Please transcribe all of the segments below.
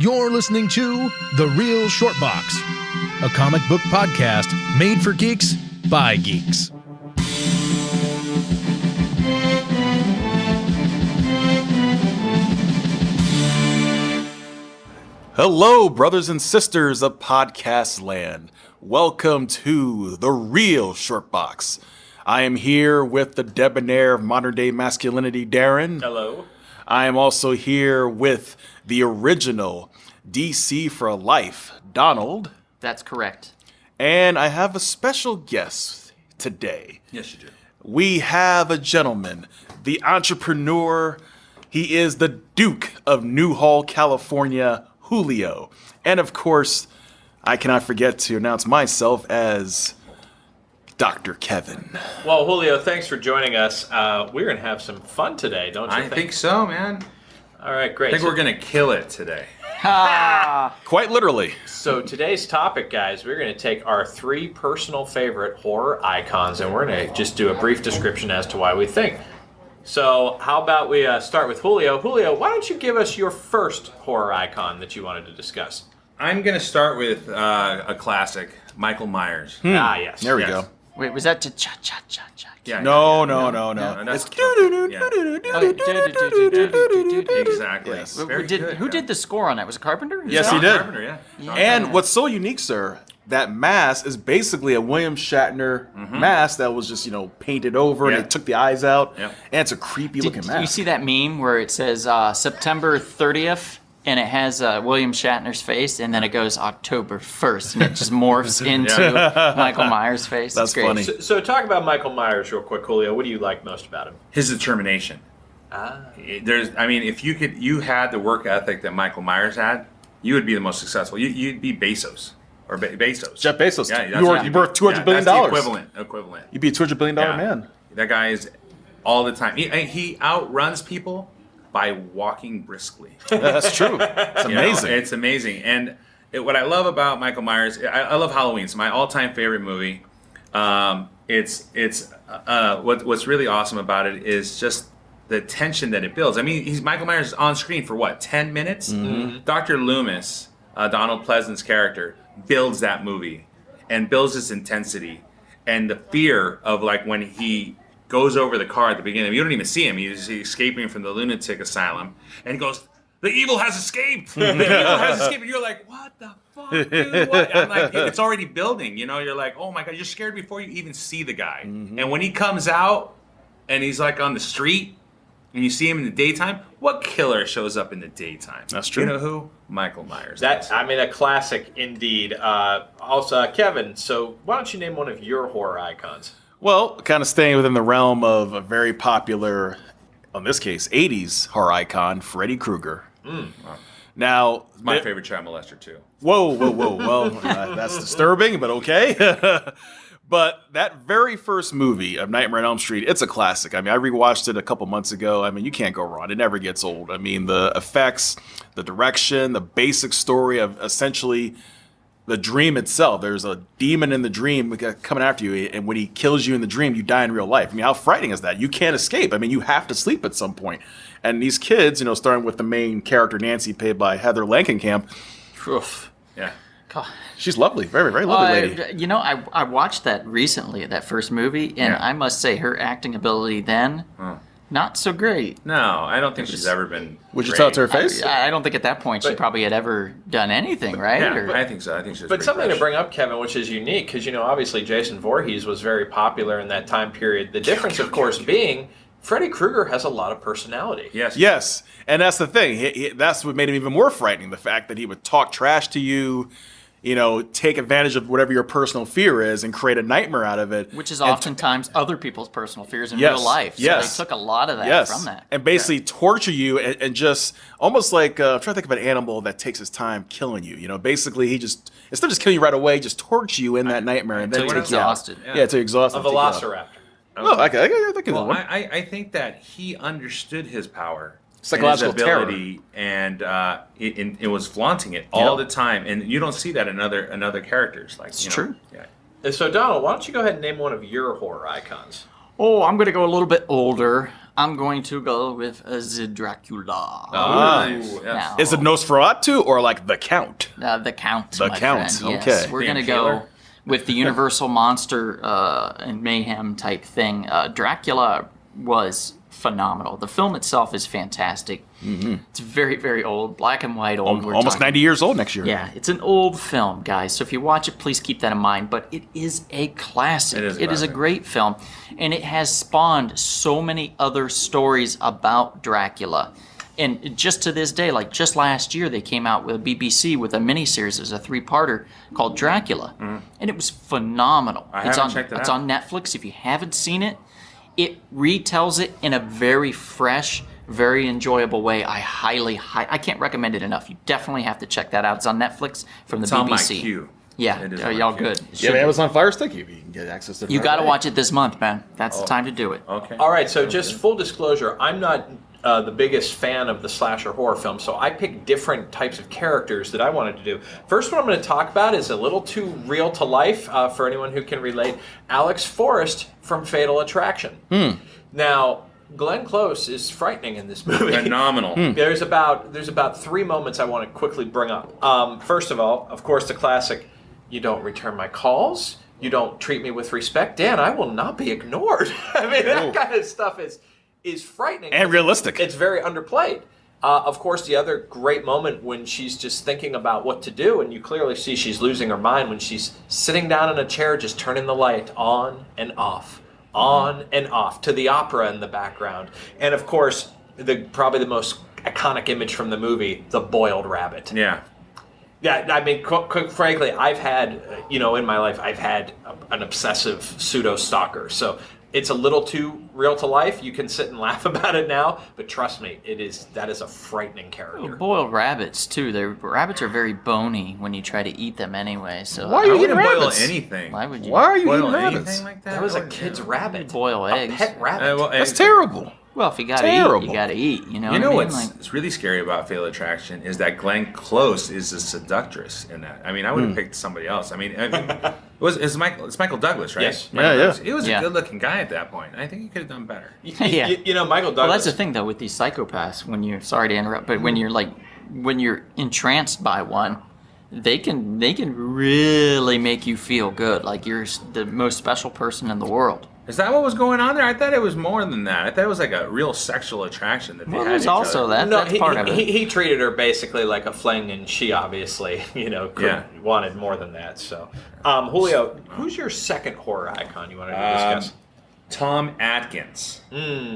You're listening to The Real Short Box, a comic book podcast made for geeks by geeks. Hello, brothers and sisters of podcast land. Welcome to The Real Short Box. I am here with the debonair of modern day masculinity, Darren. Hello. I am also here with the original DC for life, Donald. That's correct. And I have a special guest today. Yes, you do. We have a gentleman, the entrepreneur. He is the Duke of Newhall, California, Julio. And of course, I cannot forget to announce myself as Dr. Kevin. Well, Julio, thanks for joining us. We're going to have some fun today, don't you think? I think so, man. All right, great. I think we're going to kill it today. Quite literally. So today's topic, guys, we're going to take our three personal favorite horror icons, and we're going to just do a brief description as to why we think. So how about we start with Julio. Julio, why don't you give us your first horror icon that you wanted to discuss? I'm going to start with a classic, Michael Myers. Ah, yes. There we Yes. go. Wait, was that cha-cha-cha-cha? Yeah, No. that's It's exactly. Yes. Very good, Who yeah. did the score on that? Was it Carpenter? Yes, John he did. Carpenter, yeah. John And Carpenter. what's so unique, sir, that mask is basically a William Shatner mask that was just, painted over and Yeah. they took the eyes out. Yep. And it's a creepy looking Did mask. you see that meme where it says September 30th and it has William Shatner's face and then it goes October 1st and it just morphs into Michael Myers' face? That's It's great. funny. So talk about Michael Myers real quick, Julio. What do you like most about him? His determination. If you had the work ethic that Michael Myers had, you would be the most successful. You'd be Bezos. Or Bezos. Jeff Bezos. Yeah, You're worth $200 billion. That's the equivalent. You'd be a $200 billion Yeah. man. That guy is all the time. He outruns people by walking briskly. That's true. It's You know, amazing. it's amazing. And what I love about Michael Myers, I love Halloween. It's my all-time favorite movie. What's really awesome about it is just the tension that it builds. I mean, Michael Myers is on screen for what, 10 minutes? Mm-hmm. Dr. Loomis, Donald Pleasant's character, builds that movie and builds this intensity and the fear of like when he goes over the car at the beginning. You don't even see him. He's escaping from the lunatic asylum, and he goes, "The evil has escaped. The evil has escaped." And you're like, "What the fuck, dude? What?" I'm like, it's already building. You're like, "Oh my god!" You're scared before you even see the guy. Mm-hmm. And when he comes out, and he's like on the street, and you see him in the daytime, what killer shows up in the daytime? That's true. You know who? Michael Myers. A classic indeed. Also, Kevin, so why don't you name one of your horror icons? Well, kind of staying within the realm of a very popular, in this case, 80s horror icon, Freddy Krueger. Now, my favorite child molester too. Whoa. Well, that's disturbing, but okay. But that very first movie of Nightmare on Elm Street, it's a classic. I mean, I rewatched it a couple months ago. I mean, you can't go wrong. It never gets old. I mean, the effects, the direction, the basic story of essentially the dream itself. There's a demon in the dream coming after you, and when he kills you in the dream, you die in real life. I mean, how frightening is that? You can't escape. I mean, you have to sleep at some point. And these kids, starting with the main character, Nancy, played by Heather Langenkamp, oof, Yeah. God. she's lovely. Very, very lovely lady. I watched that recently, that first movie, and I must say her acting ability then, not so great. No, I don't think she's ever been. Would you great. tell it to her face? I don't think at that point she probably had ever done anything, right? Yeah, I think so. I think she's. But something to bring up, Kevin, which is unique, because, obviously Jason Voorhees was very popular in that time period. The difference, of course, being Freddy Krueger has a lot of personality. Yes, and that's the thing. That's what made him even more frightening, the fact that he would talk trash to you, take advantage of whatever your personal fear is and create a nightmare out of it. Which is oftentimes other people's personal fears in Yes, real life. So yes. they took a lot of that from that. And basically torture you and just almost like, I'm trying to think of an animal that takes his time killing you. Basically he just, instead of just killing you right away, just torture you in that nightmare and then Until you're take you out. exhausted. Yeah, until you're exhausted. A velociraptor. Oh, okay. I think Well, I think that he understood his power, Psychological and his ability, and it was flaunting it all the time. And you don't see that in other characters. Like It's true. Yeah. So, Donald, why don't you go ahead and name one of your horror icons? Oh, I'm going to go a little bit older. I'm going to go with the Dracula. Nice. Yes. Now, Is it Nosferatu or like The Count? the Count? The my Count, friend, okay. Yes. We're The going to go Impaler? with the Universal monster and mayhem type thing. Dracula was phenomenal. The film itself is fantastic. It's very, very old, black and white old. We're Almost talking- 90 years old next year. Yeah, it's an old film, guys. So if you watch it, please keep that in mind. But it is a classic. It is a It is a classic. great film. And it has spawned so many other stories about Dracula. And just to this day, like just last year, they came out with BBC with a miniseries. It was a 3-parter called Dracula. And it was phenomenal. I It's haven't on, checked it it's out. on Netflix. If you haven't seen it, it retells it in a very fresh, very enjoyable way. I can't recommend it enough. You definitely have to check that out. It's on Netflix from the It's on my BBC. queue. Yeah, It is are on my y'all queue. good? It Yeah, should man, be. Amazon Fire Stick. You can get access to it. You right got to away. watch it this month, man. That's the time to do it. Okay. All right, so just full disclosure, I'm not the biggest fan of the slasher horror film, so I picked different types of characters that I wanted to do. First one I'm going to talk about is a little too real to life for anyone who can relate. Alex Forrest from Fatal Attraction. Now, Glenn Close is frightening in this movie. Phenomenal. There's about 3 moments I want to quickly bring up. First of all, of course, the classic, you don't return my calls, you don't treat me with respect. Dan, I will not be ignored. I mean, that kind of stuff is frightening. And realistic. It's very underplayed. Of course, the other great moment when she's just thinking about what to do, and you clearly see she's losing her mind when she's sitting down in a chair, just turning the light on and off to the opera in the background. And of course, probably the most iconic image from the movie, the boiled rabbit. Yeah. Yeah, I mean, frankly, I've had, in my life, I've had an obsessive pseudo-stalker. So it's a little too real to life. You can sit and laugh about it now, but trust me, that is a frightening character. Boiled rabbits too. Rabbits are very bony when you try to eat them anyway. So Why are I you wouldn't eating boil rabbits? anything. why would you Why are you boil eating anything rabbits? like that? That was a Or- kid's rabbit. boil A eggs? pet rabbit. well, That's eggs- terrible. Well, if you gotta Terrible. eat, you gotta eat. You know. You know what I mean? what's really scary about Fatal Attraction is that Glenn Close is a seductress in that. I mean, I would have picked somebody else. I mean, it's Michael Douglas, right? Yes. Michael Yeah, Douglas. yeah. He was Yeah. a good-looking guy at that point. I think he could have done better. Yeah. Michael Douglas. Well, that's the thing though with these psychopaths. When you're sorry to interrupt, but when you're entranced by one, they can really make you feel good, like you're the most special person in the world. Is that what was going on there? I thought it was more than that. I thought it was like a real sexual attraction that they Well, had there's each also other. that's part of it. He treated her basically like a fling, and she obviously, wanted more than that. So, Julio, who's your second horror icon you wanted to discuss? Tom Atkins.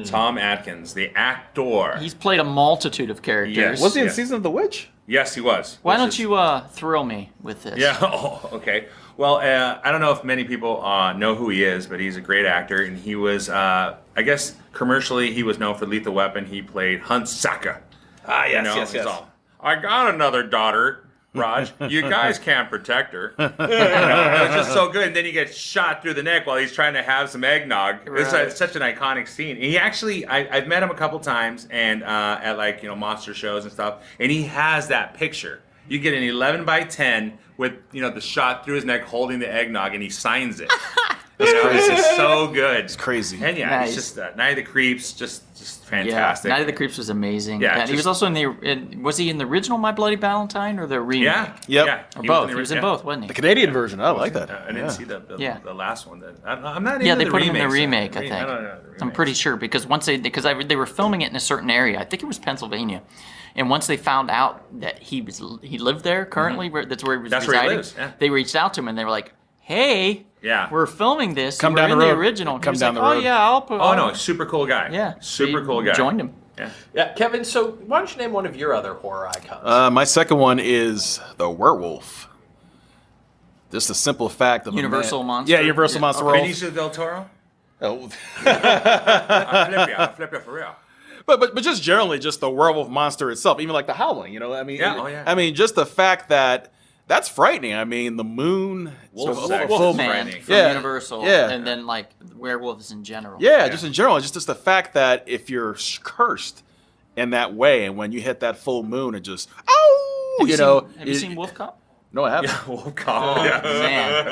Tom Atkins, the actor. He's played a multitude of characters. Yes. Was he in Yeah. Season of the Witch? Yes, he was. Why Which don't is- you thrill me with this? Yeah. Oh, okay. Well, I don't know if many people know who he is, but he's a great actor, and he was, I guess, commercially, he was known for Lethal Weapon. He played Hunt Saka. Yes. he's all, I got another daughter, Raj. You guys can't protect her. It was just so good. And then he gets shot through the neck while he's trying to have some eggnog. It's Right. such an iconic scene. And he actually, I've met him a couple times, and at monster shows and stuff. And he has that picture. You get an 11 by 10 with the shot through his neck, holding the eggnog, and he signs it. It's just so good. It's crazy. And yeah, Nice. it's just Night of the Creeps, just Yeah, fantastic. Night of the Creeps was amazing. Yeah, and he just- was also was he in the original My Bloody Valentine or the remake? Yeah. Yep. Yeah. Or He both. He the was in yeah. both, wasn't he? The Canadian version. I like that. I didn't see the Yeah. last one. I'm not into Yeah, they the put him in the remakes. remake, I think. don't know the I'm pretty sure because they were filming it in a certain area. I think it was Pennsylvania. And once they found out that he lived there currently, that's where he was That's where he residing, lives, yeah. they reached out to him and they were like, "Hey, Yeah. we're filming this. Come We're down in the the road. original." Come He was down like, the "Oh road." yeah, I'll put." Oh no, super cool guy. Yeah, super he cool guy. Joined him. Yeah. Yeah, Kevin. So, why don't you name one of your other horror icons? My second one is the werewolf. Just the simple fact of a Universal man- monster? Yeah, Universal Yeah. monster werewolf. Benicio del Toro. Oh. I flip you for real. But just generally, just the werewolf monster itself, even like the howling, I mean, Yeah, oh, yeah. I mean, just the fact that that's frightening. I mean, the moon, Wolf so- sex. full- Man frightening. from Yeah, Universal, yeah. and then like werewolves in general. yeah, just in general, just the fact that if you're cursed in that way, and when you hit that full moon, it just Have you know, seen Wolf Cop? No, I haven't. Yeah, Wolf Cop. Yeah. Man,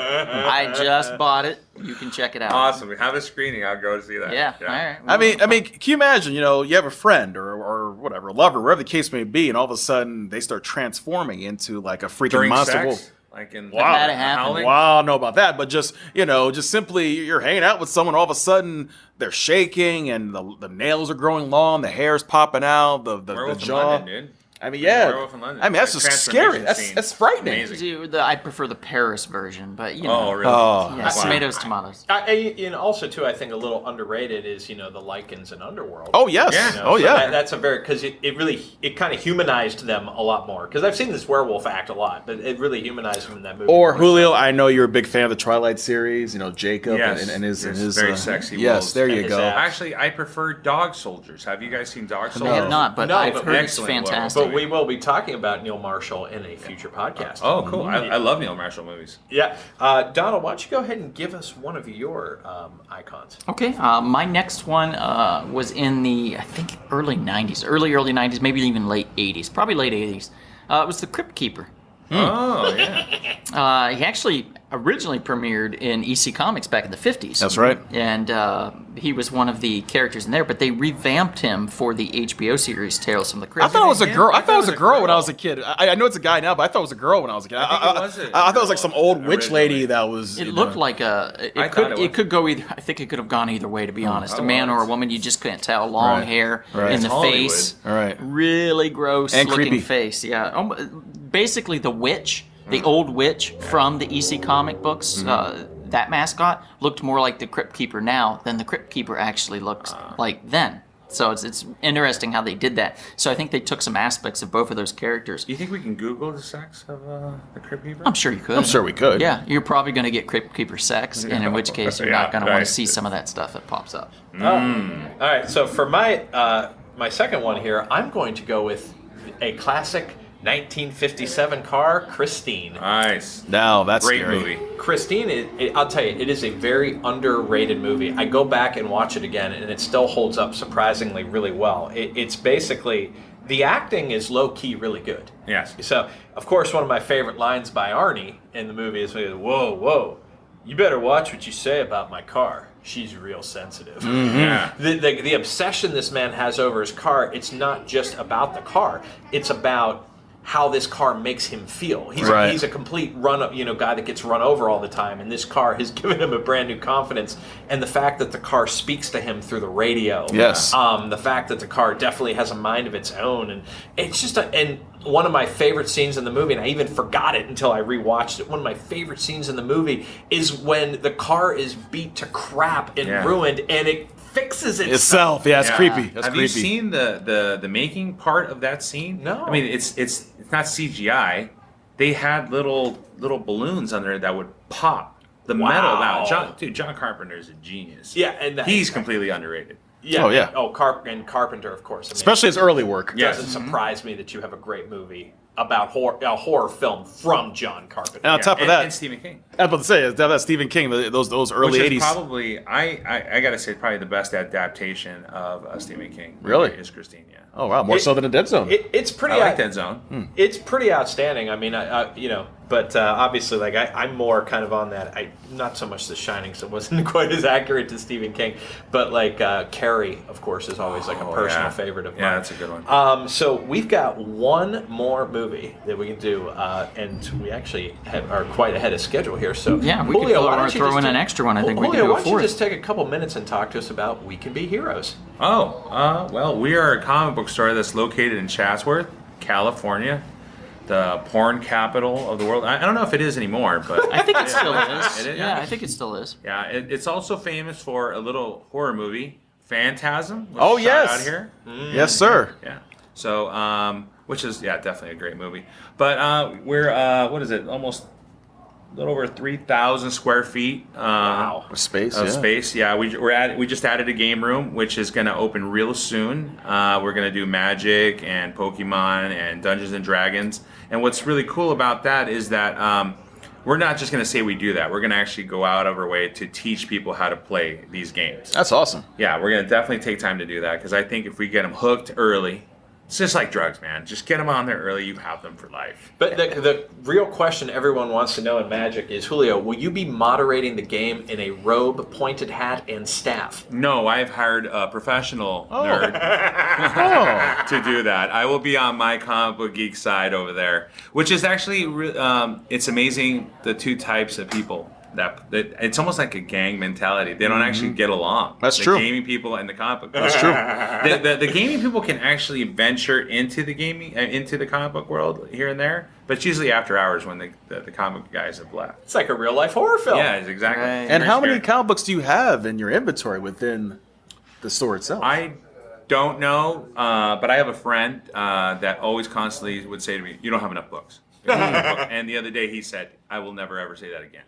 I just bought it. You can check it out. Awesome. We have a screening. I'll go see that. Yeah. All right. I mean, can you imagine? You know, you have a friend or whatever, a lover, whatever the case may be, and all of a sudden they start transforming into like a freaking During monster sex? wolf. Like in I've had it happen. Howling? Well, I don't know about that, but just just simply you're hanging out with someone, all of a sudden they're shaking and the nails are growing long, the hair's popping out, the Werewolf in jaw. London, dude. I mean, yeah. Werewolf in London. I mean, that's The just scary. transformation That's scene. frightening. Amazing. I prefer the Paris version, but you know. Oh, really? Oh. Yeah, Wow. tomatoes. And also too, I think a little underrated is the Lycans in Underworld. Oh yes. Yeah. Oh So yeah. that's a very because it really kind of humanized them a lot more because I've seen this werewolf act a lot, but it really humanized them in that movie. Or more Julio, so. I know you're a big fan of the Twilight series. You know Jacob Yes. and his Very sexy Yes, wolves. there And you his go. abs. Actually, I prefer Dog Soldiers. Have you guys seen Dog Soldiers? I have not, but No, I've but heard it's excellent werewolf. fantastic. But we will be talking about Neil Marshall in a future podcast. Oh, cool. I love Neil Marshall movies. Yeah. Donald, why don't you go ahead and give us one of your icons? Okay, my next one was in the, I think, early 90s, maybe even late 80s, probably late 80s. It was the Crypt Keeper. Oh, yeah. He actually originally premiered in EC Comics back in the 50s. That's right. And he was one of the characters in there, but they revamped him for the HBO series Tales from the Crypt. I thought it was a Yeah, girl. I I thought it was a thought it was a girl when I girl. was a kid. I know it's a guy now, but I thought it was a girl when I was a kid. I think it was a I thought it was like some old witch originally. lady that was. It you looked know- like I it thought it could was. go either. I think it could have gone either way, to be honest. A oh, man well, or a it's- woman, you just can't tell. Long Right. hair Right. in It's the Hollywood. face. All right. Really gross And looking creepy. face. Yeah. Basically, the witch, the old witch from the EC comic books. That mascot looked more like the Crypt Keeper now than the Crypt Keeper actually looked like then. So it's interesting how they did that. So I think they took some aspects of both of those characters. Do you think we can Google the sex of the Crypt Keeper? I'm sure you could. I'm sure we could. Yeah, you're probably going to get Crypt Keeper sex, and in which case you're Yeah, not going to want right. to see some of that stuff that pops up. All right. So for my my second one here, I'm going to go with a classic 1957 car, Christine. Nice. Now that's Great scary. movie. Christine, I'll tell you, it is a very underrated movie. I go back and watch it again, and it still holds up surprisingly really well. It's basically, the acting is low-key really good. Yes. So, of course, one of my favorite lines by Arnie in the movie is, whoa, you better watch what you say about my car. She's real sensitive. Yeah. The obsession this man has over his car, it's not just about the car. It's about how this car makes him feel. Right. He's a complete guy that gets run over all the time, and this car has given him a brand new confidence. And the fact that the car speaks to him through the radio. Yes. The fact that the car definitely has a mind of its own, and it's just and one of my favorite scenes in the movie, and I even forgot it until I rewatched it. One of my favorite scenes in the movie is when the car is beat to crap and Yeah. ruined, and it fixes itself. Itself. Yeah, it's Yeah. creepy. That's Have creepy. you seen the making part of that scene? No. I mean, it's not CGI. They had little balloons on there that would pop the metal out. John Carpenter is a genius. Yeah, and He's completely underrated. Yeah. Oh, yeah. And Carpenter, of course. I mean, Especially his early work. it Yes. doesn't surprise me that you have a great movie about a horror film from John Carpenter. And on top of that, and Stephen King. I was about to say that Stephen King, those early Which is '80s. probably I gotta say probably the best adaptation of Stephen King. Really? Is Christine? Yeah. Oh wow, more so than a Dead Zone. It's pretty. I like Dead Zone. It's pretty outstanding. I mean, but obviously, like I'm more kind of on that. Not so much The Shining, so it wasn't quite as accurate to Stephen King. But like Carrie, of course, is always like a personal favorite of mine. Yeah, that's a good one. So we've got one more movie that we can do, and we actually are quite ahead of schedule here. So Yeah, we could Julio, why throw don't you in just an take- extra one. I think we Julio, can do why a don't you fourth. just take a couple minutes and talk to us about We Can Be Heroes? Well, we are a comic book store that's located in Chatsworth, California, the porn capital of the world. I don't know if it is anymore, but I think it still is. It is? Yeah, I think it still is. yeah, it's also famous for a little horror movie, Phantasm. Which Oh, is shot yes. out here. Yes, sir. Yeah. So, which is definitely a great movie. But we're what is it? Almost a little over 3,000 square feet. Wow. Space. Of yeah. space, yeah. We just added a game room, which is going to open real soon. We're going to do Magic and Pokemon and Dungeons and Dragons. And what's really cool about that is that we're not just going to say we do that. We're going to actually go out of our way to teach people how to play these games. That's awesome. Yeah, we're going to definitely take time to do that because I think if we get them hooked early, It's just like drugs, man. Just get them on there early. You have them for life. But the real question everyone wants to know in Magic is, Julio, will you be moderating the game in a robe, pointed hat, and staff? No, I've hired a professional nerd to do that. I will be on my comic book geek side over there, which is actually it's amazing the two types of people. That it's almost like a gang mentality. They don't actually get along. That's true. The gaming people and the comic book. That's true. The gaming people can actually venture into the into the comic book world here and there, but it's usually after hours when the comic book guys have left. It's like a real life horror film. Yeah, it's exactly. Right. And how many scary. comic books do you have in your inventory within the store itself? I don't know, but I have a friend that always constantly would say to me, "You don't have enough books." And the other day he said, "I will never ever say that again."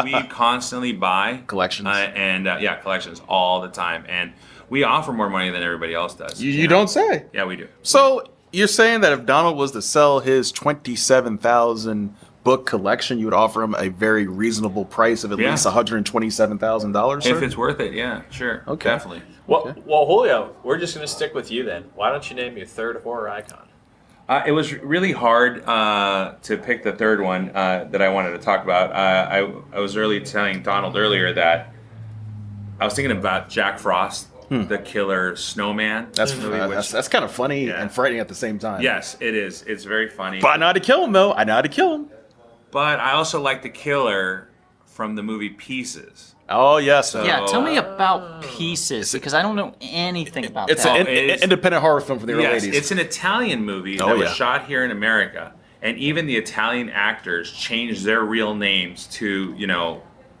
we constantly buy Collections. Collections all the time, and we offer more money than everybody else does. You don't say. Yeah, we do. So you're saying that if Donald was to sell his 27,000 book collection, you would offer him a very reasonable price of at Yeah. least $127,000? If it's worth it, yeah, sure, Okay. definitely. Well, Julio, we're just going to stick with you then. Why don't you name your third horror icon? It was really hard to pick the third one that I wanted to talk about. I was really telling Donald earlier that I was thinking about Jack Frost, the killer snowman. That's kind of funny Yeah. and frightening at the same time. Yes, it is. It's very funny. But I know how to kill him, though. I know how to kill him. But I also like the killer from the movie Pieces. Oh, yes. Yeah, tell me about Pieces, because I don't know anything about It's that. an it's- independent horror film for the early Yes, 80s. it's an Italian movie Oh, that was yeah. shot here in America, and even the Italian actors changed their real names to,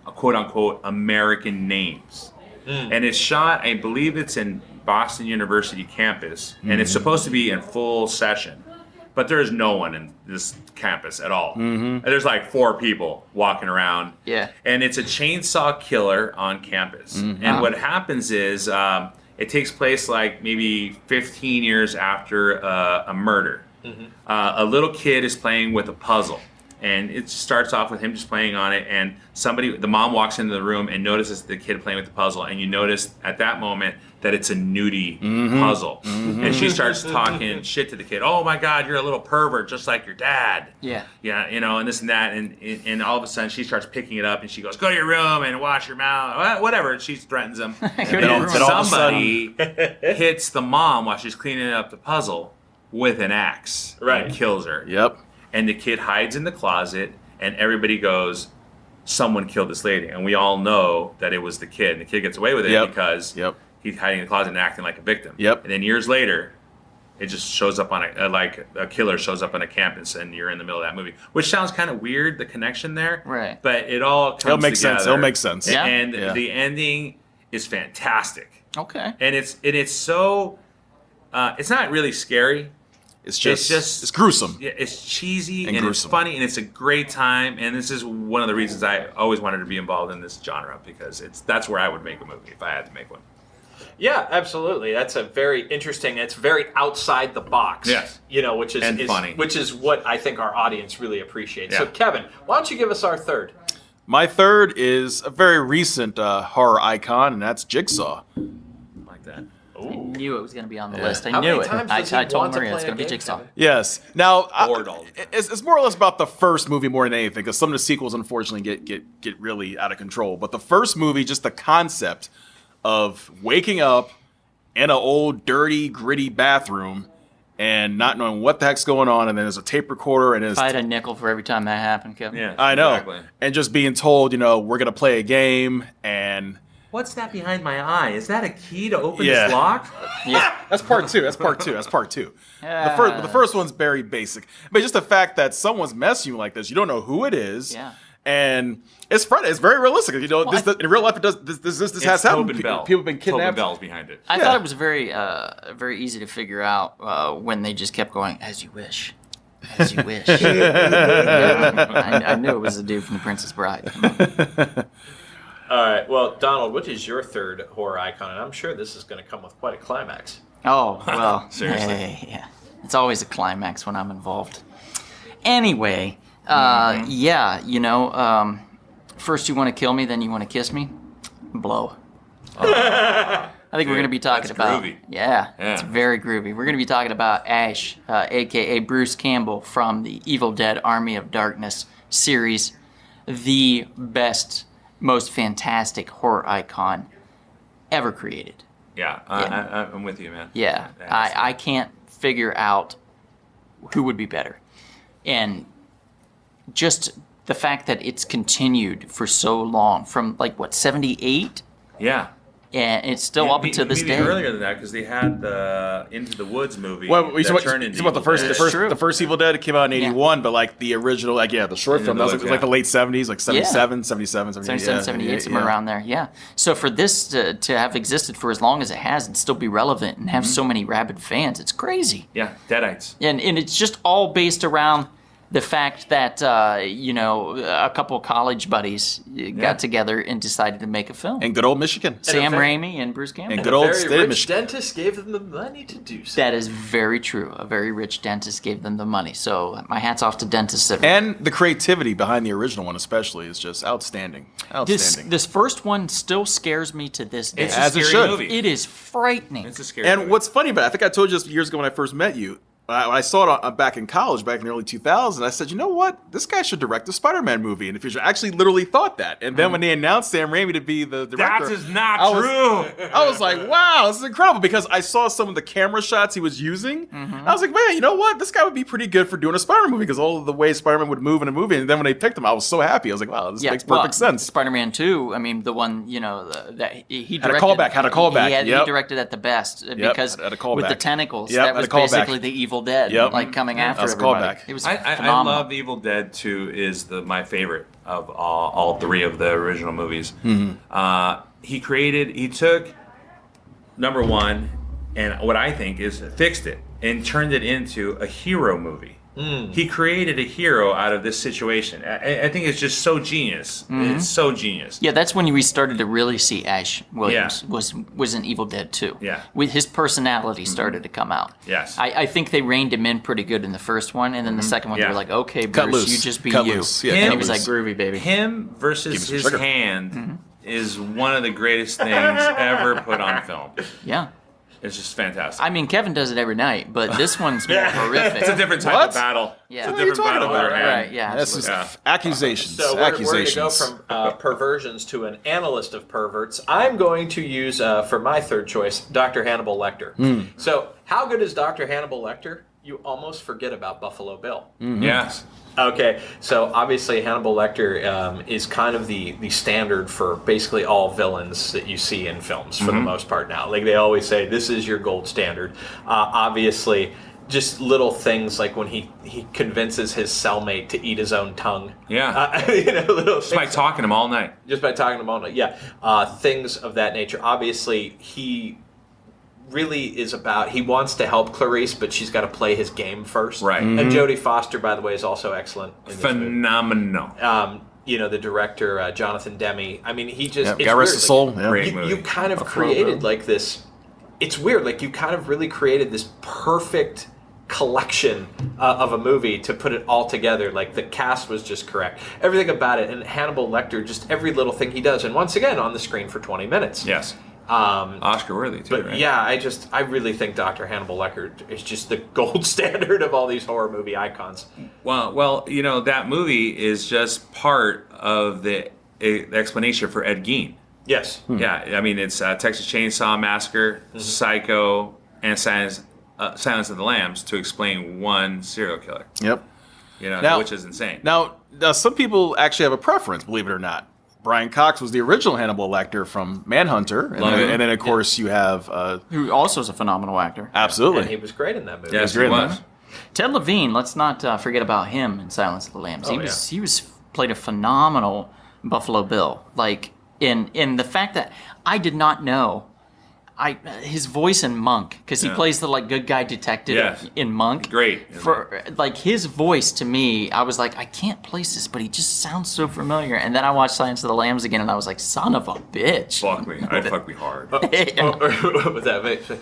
quote unquote American names. And it's shot, I believe it's in Boston University campus, and it's supposed to be in full session, but there is no one in this campus at all. And there's like 4 people walking around. Yeah. And it's a chainsaw killer on campus. And what happens is it takes place like maybe 15 years after a murder. A little kid is playing with a puzzle. And it starts off with him just playing on it, and the mom walks into the room and notices the kid playing with the puzzle, and you notice at that moment that it's a nudie puzzle. And she starts talking shit to the kid. "Oh my God, you're a little pervert, just like your dad." Yeah. Yeah, and this and that, and all of a sudden she starts picking it up, and she goes, "Go to your room and wash your mouth," whatever. And she threatens him. And to your room. then Then all of a somebody hits the mom while she's cleaning up the puzzle with an axe. Right. And kills her. Yep. And the kid hides in the closet, and everybody goes, "Someone killed this lady." And we all know that it was the kid. And the kid gets away with it Yep. because Yep. he's hiding in the closet and acting like a victim. Yep. And then years later, it just shows up on like a killer shows up on a campus, and you're in the middle of that movie, which sounds kind of weird, the connection there. Right. But it all comes It'll make sense. together. It'll make sense. Yeah. And Yeah. the ending is fantastic. Okay. And it's so it's not really scary. It's just just- it's gruesome. Yeah, it's cheesy And and it's gruesome. funny and it's a great time, and this is one of the reasons I always wanted to be involved in this genre, because that's where I would make a movie if I had to make one. Yeah, absolutely. That's a very interesting. It's very outside the box. Yes. Which is And funny. Which is what I think our audience really appreciates. So, Yeah. Kevin, why don't you give us our third? My third is a very recent horror icon, and that's Jigsaw. Like that. I knew it was going to be on the Yeah. list. I How knew many it. times I does he told want to Maria it's play going to a be game, Jigsaw. Kevin? Yes. Now, Bored all the time. it's more or less about the first movie more than anything, because some of the sequels, unfortunately, get really out of control. But the first movie, just the concept of waking up in an old, dirty, gritty bathroom and not knowing what the heck's going on, and then there's a tape recorder, and it's If I had a nickel for every time that happened, Kevin. Yeah. I know, Exactly. and just being told, we're gonna play a game, and What's that behind my eye? Is that a key to open Yeah. this lock? Yeah. that's part two. That's part two. The first one's very basic, but just the fact that someone's messing you like this, you don't know who it is. Yeah. And it's fun. It's very realistic. In real life, it does. This has happened. Tobin Bell. People have been Tobin kidnapped. Bell's behind it. I Yeah. thought it was very, very easy to figure out when they just kept going, "As you wish, as you wish." Yeah, I knew it was the dude from The Princess Bride. Come on. All right. Well, Donald, what is your third horror icon? And I'm sure this is going to come with quite a climax. Oh, well. Seriously. Hey, yeah. It's always a climax when I'm involved. Anyway, first you want to kill me, then you want to kiss me? Blow. I think we're going to be talking that's about. groovy. Yeah, Yeah. it's very groovy. We're going to be talking about Ash, aka Bruce Campbell from the Evil Dead Army of Darkness series, the best, most fantastic horror icon ever created. Yeah, I'm with you, man. Yeah, I can't figure out who would be better. And just the fact that it's continued for so long, from like, what, 78? Yeah. And it's still up to this maybe day. earlier than that, because they had the Into the Woods movie. Well, you that talk turned into about the Evil first, Dead. the first Evil Dead. It came out in '81, but like the original, like the short Into film, the that was Woods, like the yeah. late '70s, like 77, 77, 78, 77, 78, somewhere around there, yeah. So for this to have existed for as long as it has and still be relevant and have so many rabid fans, it's crazy. Yeah, Deadites. And it's just all based around the fact that, a couple of college buddies got together and decided to make a film. And good old Michigan. Sam And a Raimi and Bruce Campbell. And And good a old very state of rich Michigan. dentist gave them the money to do so. That is very true. A very rich dentist gave them the money. So my hat's off to dentists everywhere. And the creativity behind the original one, especially, is just outstanding. Outstanding. This first one still scares me to this day. It's a As it scary should. movie. It is frightening. It's a scary And movie. what's funny about it, I think I told you this years ago when I first met you. When I saw it back in college, back in the early 2000s, I said, you know what? This guy should direct a Spider-Man movie in the future. I actually literally thought that. And then when they announced Sam Raimi to be the director... That is not I was- true. I was like, wow, this is incredible, because I saw some of the camera shots he was using. I was like, man, you know what? This guy would be pretty good for doing a Spider-Man movie, because all of the way Spider-Man would move in a movie. And then when they picked him, I was so happy. I was like, wow, this makes perfect sense. Spider-Man 2, I mean, the one, that he Had a directed. callback, had a callback, He yep. directed at the best because had a callback. with the tentacles, Yep, that had was a callback. basically the Evil Dead, Yep. like coming after was a everybody. callback. It was I phenomenal. love Evil Dead 2 is my favorite of all three of the original movies. He took number one, and what I think is fixed it and turned it into a hero movie. He created a hero out of this situation. I think it's just so genius. It's so genius. Yeah, that's when we started to really see Ash Williams was in Evil Dead 2. Yeah. With his personality started to come out. Yes. I think they reined him in pretty good in the first one, and then the second one they Yeah. were like, okay, Cut Bruce, loose. you just be Cut you. loose. Yeah, And cut he was like, loose. groovy, baby. Him versus some his sugar. hand is one of the greatest things ever put on film. Yeah. It's just fantastic. I mean, Kevin does it every night, but this one's more horrific. It's a different type What? of battle. Yeah. It's a What are you different talking battle with about? her hand. Right, yeah. This is Yeah. accusations. So we're going to accusations. go from perversions to an analyst of perverts. I'm going to use, for my third choice, Dr. Hannibal Lecter. So how good is Dr. Hannibal Lecter? You almost forget about Buffalo Bill. Yes. Okay, so obviously Hannibal Lecter is kind of the standard for basically all villains that you see in films for the most part now. Like they always say, this is your gold standard. Obviously, just little things like when he convinces his cellmate to eat his own tongue. Yeah. Little Just by things talking to him all night. just by talking to him all night. Yeah, things of that nature. Obviously, he really is about, he wants to help Clarice, but she's got to play his game first. Right. And Jodie Foster, by the way, is also excellent in this movie. Phenomenal. The director, Jonathan Demme. I mean, he just... Yeah, it's God rest weird, his soul. like, Yeah. Great you movie. kind of Buffalo created Bill. like this... It's weird. Like, you kind of really created this perfect collection of a movie to put it all together. Like, the cast was just correct. Everything about it. And Hannibal Lecter, just every little thing he does. And once again, on the screen for 20 minutes. Yes. Oscar worthy too, But right? yeah, I really think Dr. Hannibal Lecter is just the gold standard of all these horror movie icons. Well, that movie is just part of the explanation for Ed Gein. Yes. Yeah, I mean it's Texas Chainsaw Massacre, Psycho, and Silence of the Lambs to explain one serial killer. Yep. Now, which is insane. Now, some people actually have a preference, believe it or not. Brian Cox was the original Hannibal Lecter from Manhunter, and then of course you have Who also is a phenomenal actor. absolutely. And he was great in that movie. Yes, great he in was. that. Ted Levine, let's not forget about him in Silence of the Lambs. Oh, He was played a phenomenal Buffalo Bill. Like in the fact that I did not know his voice in Monk, because he plays the good guy detective Yes. in Monk. Great. For his voice to me, I was like, I can't place this, but he just sounds so familiar. And then I watched Silence of the Lambs again, and I was like, son of a bitch. Fuck me. I'd fuck me hard. With that,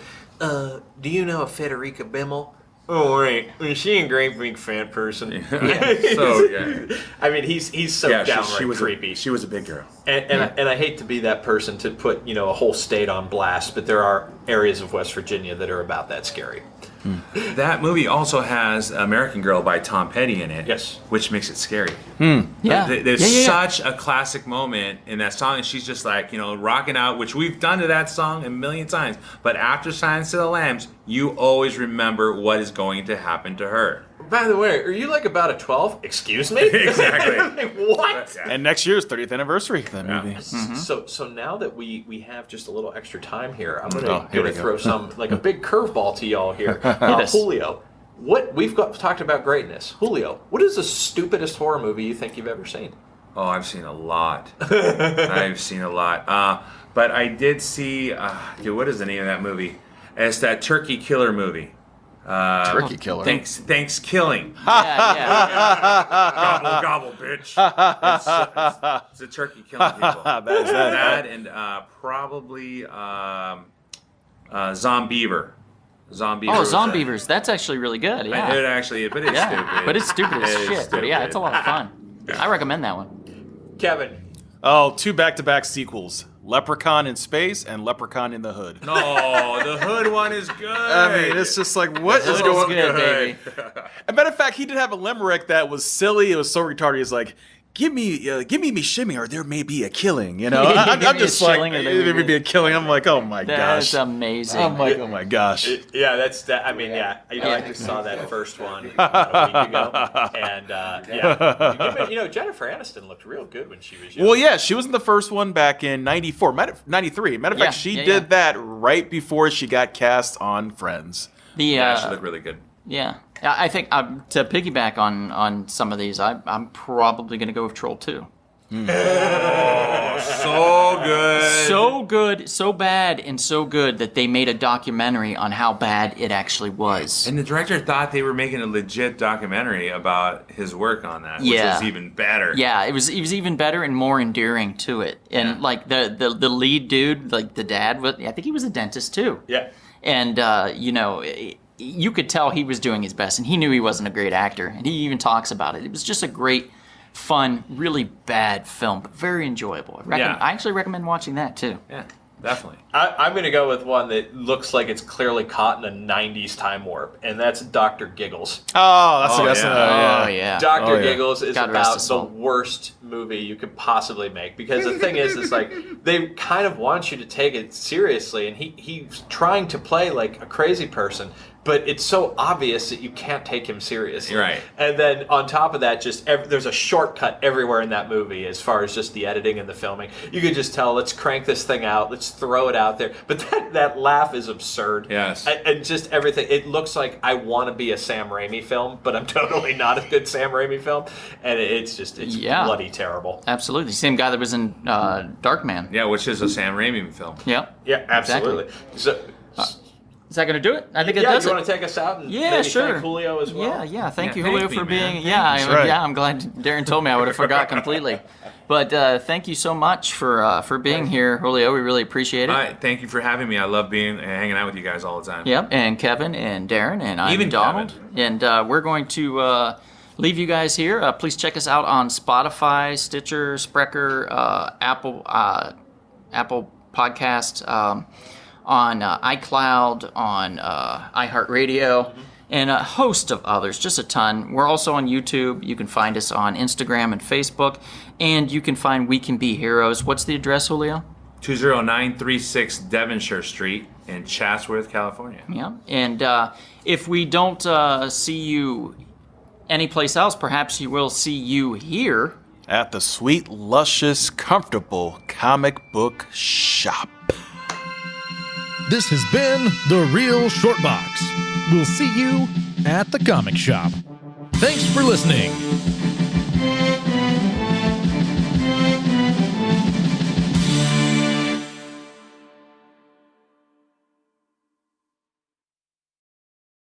do you know Federica Bimmel? Oh wait, is she a great big fat person? Yeah. I mean, he's so downright creepy. She was a big girl. And I hate to be that person to put a whole state on blast, but there are areas of West Virginia that are about that scary. That movie also has American Girl by Tom Petty in it. Yes. Which makes it scary. Yeah. There's such a classic moment in that song, and she's just like, rocking out, which we've done to that song a million times. But after Silence of the Lambs, you always remember what is going to happen to her. By the way, are you like about a 12? Excuse me? Exactly. Like, what? And next year's 30th anniversary of that movie. So now that we have just a little extra time here, I'm here gonna we go. throw some like a big curveball to y'all here. us. Julio, what we've talked about greatness. Julio, what is the stupidest horror movie you think you've ever seen? Oh, I've seen a lot. But I did see, what is the name of that movie? It's that turkey killer movie. Turkey killer. Thanksgiving. Yeah. Gobble, bitch. It's a turkey killing people. That and probably Zombeaver. Oh, Zombeavers. That's actually really good. Yeah. But it's stupid. But it's stupid as shit. But yeah, it's a lot of fun. I recommend that one. Kevin. Oh, 2 back-to-back sequels. Leprechaun in Space and Leprechaun in the Hood. No, the Hood one is good. I mean, it's just like, what is Hood going is on? good, baby. As a matter of fact, he did have a limerick that was silly. It was so retarded. He's like, give me shimmy, or there may be a killing. I'm Give me just a like, shilling, or there may be a killing. I'm like, oh my That's gosh. amazing. I'm like, oh my gosh. Yeah, that's that. I mean, I just saw that first one a week ago, and Jennifer Aniston looked real good when she was young. Well, yeah, she was in the first one back in 93. Matter of fact, she did that right before she got cast on Friends. She looked really good. Yeah. I think to piggyback on some of these, I'm probably going to go with Troll 2. So good. So good, so bad, and so good that they made a documentary on how bad it actually was. And the director thought they were making a legit documentary about his work on that, which was even better. Yeah, it was even better and more endearing to it. And like the lead dude, like the dad, I think he was a dentist too. Yeah. And you could tell he was doing his best, and he knew he wasn't a great actor, and he even talks about it. It was just a great, fun, really bad film, but very enjoyable. I actually recommend watching that too. Yeah, definitely. I'm going to go with one that looks like it's clearly caught in a 90s time warp, and that's Dr. Giggles. Oh, that's a guess. Oh, yeah. Dr. Giggles is God rest about his the soul. worst movie you could possibly make, because the thing is like they kind of want you to take it seriously, and he's trying to play like a crazy person, but it's so obvious that you can't take him seriously. Right. And then on top of that, just there's a shortcut everywhere in that movie as far as just the editing and the filming. You could just tell, let's crank this thing out, let's throw it out there. But that laugh is absurd. Yes. And just everything. It looks like I want to be a Sam Raimi film, but I'm totally not a good Sam Raimi film. And it's bloody terrible. Absolutely. Same guy that was in Darkman. Yeah, which is a Sam Raimi film. Yep. Yeah, absolutely. Exactly. Is that going to do it? I think it yeah, does you it. want to take us out and Yeah, maybe sure. thank Julio as well? Yeah. Thank you, thank Julio, me, for man. being. Thank you. I'm glad Darren told me. I would have forgot completely. But thank you so much for being here, Julio. We really appreciate it. All right, thank you for having me. I love hanging out with you guys all the time. Yep, and Kevin and Darren and I'm Even Donald. Kevin. And we're going to leave you guys here. Please check us out on Spotify, Stitcher, Spreaker, Apple Podcast, on iCloud, on iHeartRadio, and a host of others, just a ton. We're also on YouTube. You can find us on Instagram and Facebook, and you can find We Can Be Heroes. What's the address, Julio? 20936 Devonshire Street in Chatsworth, California. Yeah, and if we don't see you anyplace else, perhaps you will see you here. At the sweet, luscious, comfortable comic book shop. This has been The Real Short Box. We'll see you at the comic shop. Thanks for listening.